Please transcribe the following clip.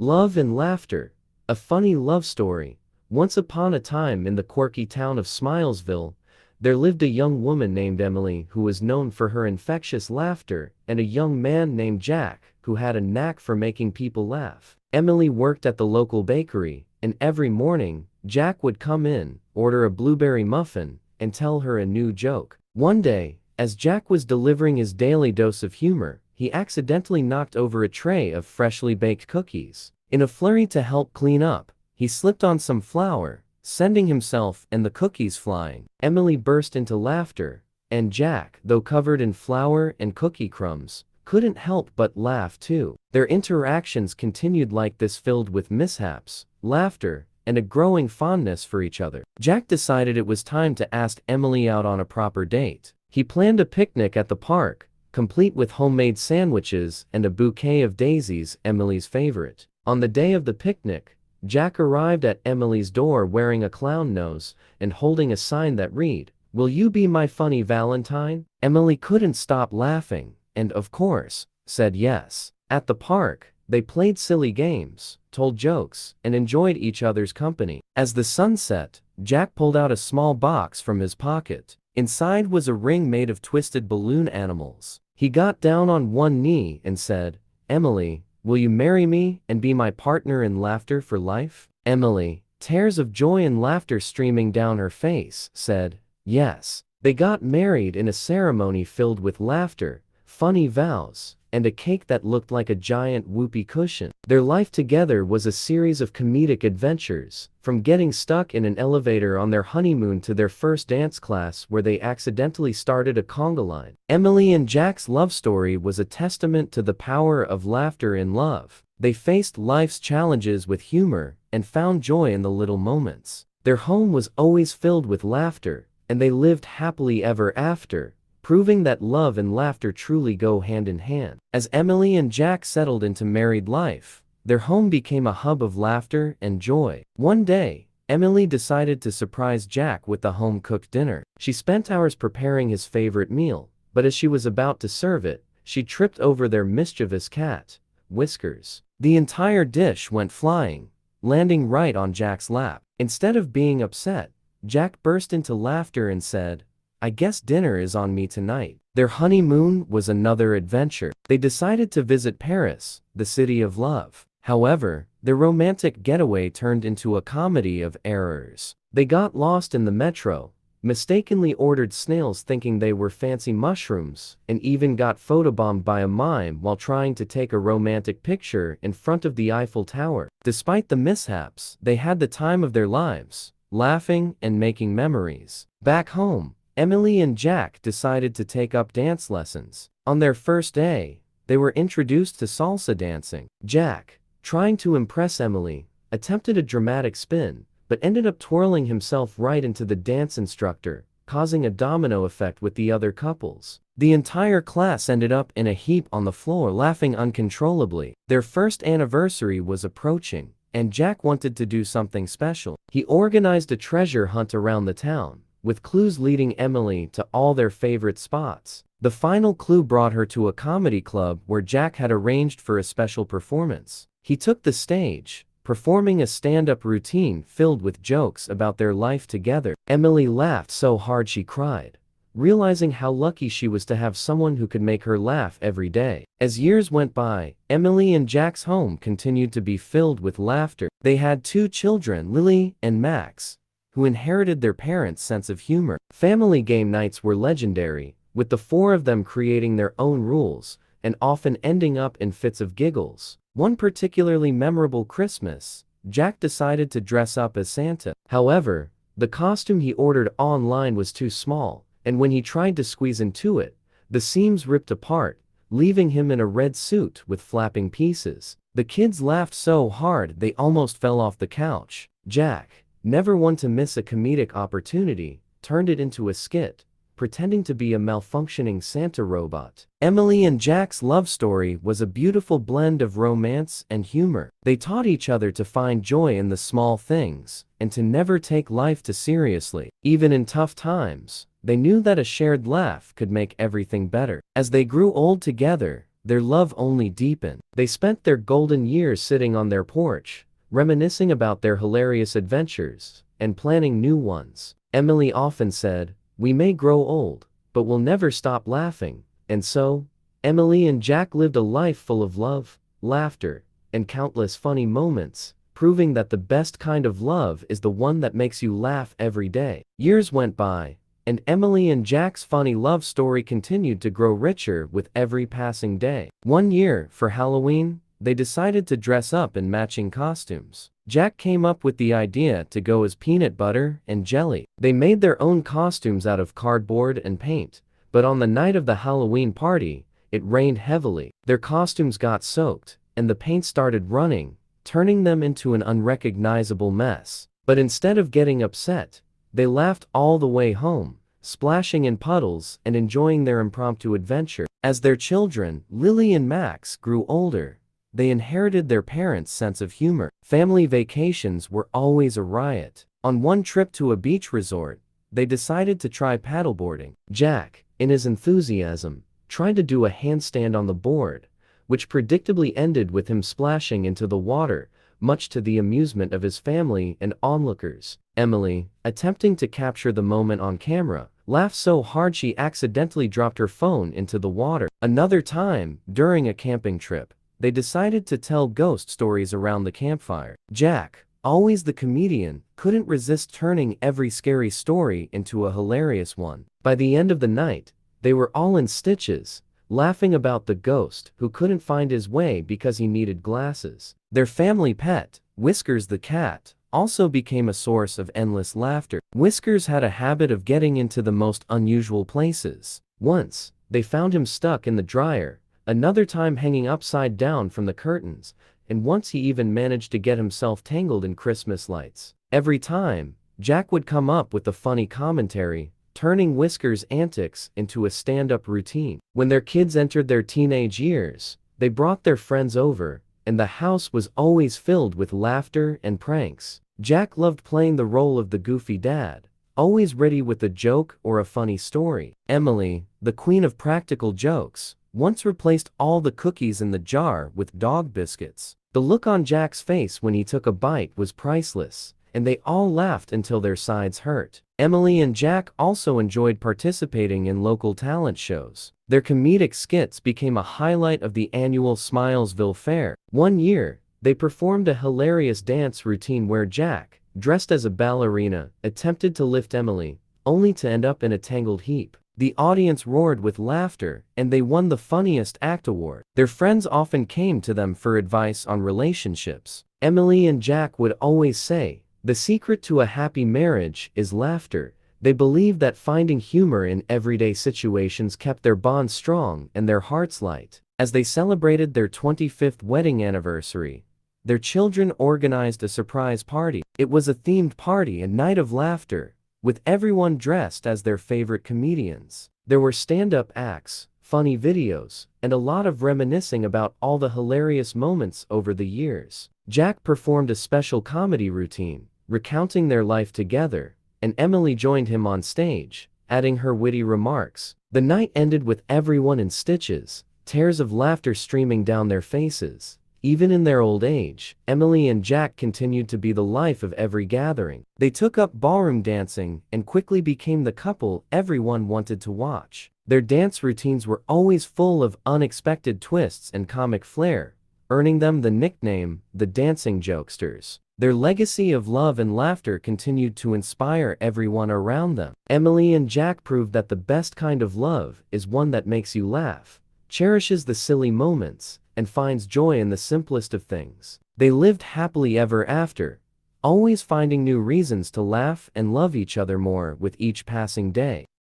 Love and laughter. A funny love story. Once upon a time in the quirky town of Smilesville, there lived a young woman named Emily who was known for her infectious laughter, and a young man named Jack who had a knack for making people laugh. Emily worked at the local bakery, and every morning, Jack would come in, order a blueberry muffin, and tell her a new joke. One day, as Jack was delivering his daily dose of humor, he accidentally knocked over a tray of freshly baked cookies. In a flurry to help clean up, he slipped on some flour, sending himself and the cookies flying. Emily burst into laughter, and Jack, though covered in flour and cookie crumbs, couldn't help but laugh too. Their interactions continued like this, filled with mishaps, laughter, and a growing fondness for each other. Jack decided it was time to ask Emily out on a proper date. He planned a picnic at the park, complete with homemade sandwiches and a bouquet of daisies, Emily's favorite. On the day of the picnic, Jack arrived at Emily's door wearing a clown nose and holding a sign that read, "Will you be my funny Valentine?" Emily couldn't stop laughing, and of course, said yes. At the park, they played silly games, told jokes, and enjoyed each other's company. As the sun set, Jack pulled out a small box from his pocket. Inside was a ring made of twisted balloon animals. He got down on one knee and said, "Emily, will you marry me and be my partner in laughter for life?" Emily, tears of joy and laughter streaming down her face, said, "Yes." They got married in a ceremony filled with laughter, funny vows, and a cake that looked like a giant whoopee cushion. Their life together was a series of comedic adventures, from getting stuck in an elevator on their honeymoon to their first dance class where they accidentally started a conga line. Emily and Jack's love story was a testament to the power of laughter in love. They faced life's challenges with humor and found joy in the little moments. Their home was always filled with laughter, and they lived happily ever after, proving that love and laughter truly go hand in hand. As Emily and Jack settled into married life, their home became a hub of laughter and joy. One day, Emily decided to surprise Jack with a home-cooked dinner. She spent hours preparing his favorite meal, but as she was about to serve it, she tripped over their mischievous cat, Whiskers. The entire dish went flying, landing right on Jack's lap. Instead of being upset, Jack burst into laughter and said, "I guess dinner is on me tonight." Their honeymoon was another adventure. They decided to visit Paris, the city of love. However, their romantic getaway turned into a comedy of errors. They got lost in the metro, mistakenly ordered snails thinking they were fancy mushrooms, and even got photobombed by a mime while trying to take a romantic picture in front of the Eiffel Tower. Despite the mishaps, they had the time of their lives, laughing and making memories. Back home, Emily and Jack decided to take up dance lessons. On their first day, they were introduced to salsa dancing. Jack, trying to impress Emily, attempted a dramatic spin, but ended up twirling himself right into the dance instructor, causing a domino effect with the other couples. The entire class ended up in a heap on the floor laughing uncontrollably. Their first anniversary was approaching, and Jack wanted to do something special. He organized a treasure hunt around the town, with clues leading Emily to all their favorite spots. The final clue brought her to a comedy club where Jack had arranged for a special performance. He took the stage, performing a stand-up routine filled with jokes about their life together. Emily laughed so hard she cried, realizing how lucky she was to have someone who could make her laugh every day. As years went by, Emily and Jack's home continued to be filled with laughter. They had 2 children, Lily and Max, who inherited their parents' sense of humor. Family game nights were legendary, with the 4 of them creating their own rules, and often ending up in fits of giggles. One particularly memorable Christmas, Jack decided to dress up as Santa. However, the costume he ordered online was too small, and when he tried to squeeze into it, the seams ripped apart, leaving him in a red suit with flapping pieces. The kids laughed so hard they almost fell off the couch. Jack, never one to miss a comedic opportunity, turned it into a skit, pretending to be a malfunctioning Santa robot. Emily and Jack's love story was a beautiful blend of romance and humor. They taught each other to find joy in the small things, and to never take life too seriously. Even in tough times, they knew that a shared laugh could make everything better. As they grew old together, their love only deepened. They spent their golden years sitting on their porch, reminiscing about their hilarious adventures, and planning new ones. Emily often said, "We may grow old, but we'll never stop laughing." And so, Emily and Jack lived a life full of love, laughter, and countless funny moments, proving that the best kind of love is the one that makes you laugh every day. Years went by, and Emily and Jack's funny love story continued to grow richer with every passing day. One year, for Halloween, they decided to dress up in matching costumes. Jack came up with the idea to go as peanut butter and jelly. They made their own costumes out of cardboard and paint, but on the night of the Halloween party, it rained heavily. Their costumes got soaked, and the paint started running, turning them into an unrecognizable mess. But instead of getting upset, they laughed all the way home, splashing in puddles and enjoying their impromptu adventure. As their children, Lily and Max, grew older, they inherited their parents' sense of humor. Family vacations were always a riot. On one trip to a beach resort, they decided to try paddleboarding. Jack, in his enthusiasm, tried to do a handstand on the board, which predictably ended with him splashing into the water, much to the amusement of his family and onlookers. Emily, attempting to capture the moment on camera, laughed so hard she accidentally dropped her phone into the water. Another time, during a camping trip, they decided to tell ghost stories around the campfire. Jack, always the comedian, couldn't resist turning every scary story into a hilarious one. By the end of the night, they were all in stitches, laughing about the ghost who couldn't find his way because he needed glasses. Their family pet, Whiskers the cat, also became a source of endless laughter. Whiskers had a habit of getting into the most unusual places. Once, they found him stuck in the dryer, another time hanging upside down from the curtains, and once he even managed to get himself tangled in Christmas lights. Every time, Jack would come up with a funny commentary, turning Whiskers' antics into a stand-up routine. When their kids entered their teenage years, they brought their friends over, and the house was always filled with laughter and pranks. Jack loved playing the role of the goofy dad, always ready with a joke or a funny story. Emily, the queen of practical jokes, once replaced all the cookies in the jar with dog biscuits. The look on Jack's face when he took a bite was priceless, and they all laughed until their sides hurt. Emily and Jack also enjoyed participating in local talent shows. Their comedic skits became a highlight of the annual Smilesville Fair. One year, they performed a hilarious dance routine where Jack, dressed as a ballerina, attempted to lift Emily, only to end up in a tangled heap. The audience roared with laughter, and they won the Funniest Act award. Their friends often came to them for advice on relationships. Emily and Jack would always say, "The secret to a happy marriage is laughter." They believed that finding humor in everyday situations kept their bond strong and their hearts light. As they celebrated their 25th wedding anniversary, their children organized a surprise party. It was a themed party, a night of laughter, with everyone dressed as their favorite comedians. There were stand-up acts, funny videos, and a lot of reminiscing about all the hilarious moments over the years. Jack performed a special comedy routine, recounting their life together, and Emily joined him on stage, adding her witty remarks. The night ended with everyone in stitches, tears of laughter streaming down their faces. Even in their old age, Emily and Jack continued to be the life of every gathering. They took up ballroom dancing and quickly became the couple everyone wanted to watch. Their dance routines were always full of unexpected twists and comic flair, earning them the nickname, the Dancing Jokesters. Their legacy of love and laughter continued to inspire everyone around them. Emily and Jack proved that the best kind of love is one that makes you laugh, cherishes the silly moments, and finds joy in the simplest of things. They lived happily ever after, always finding new reasons to laugh and love each other more with each passing day.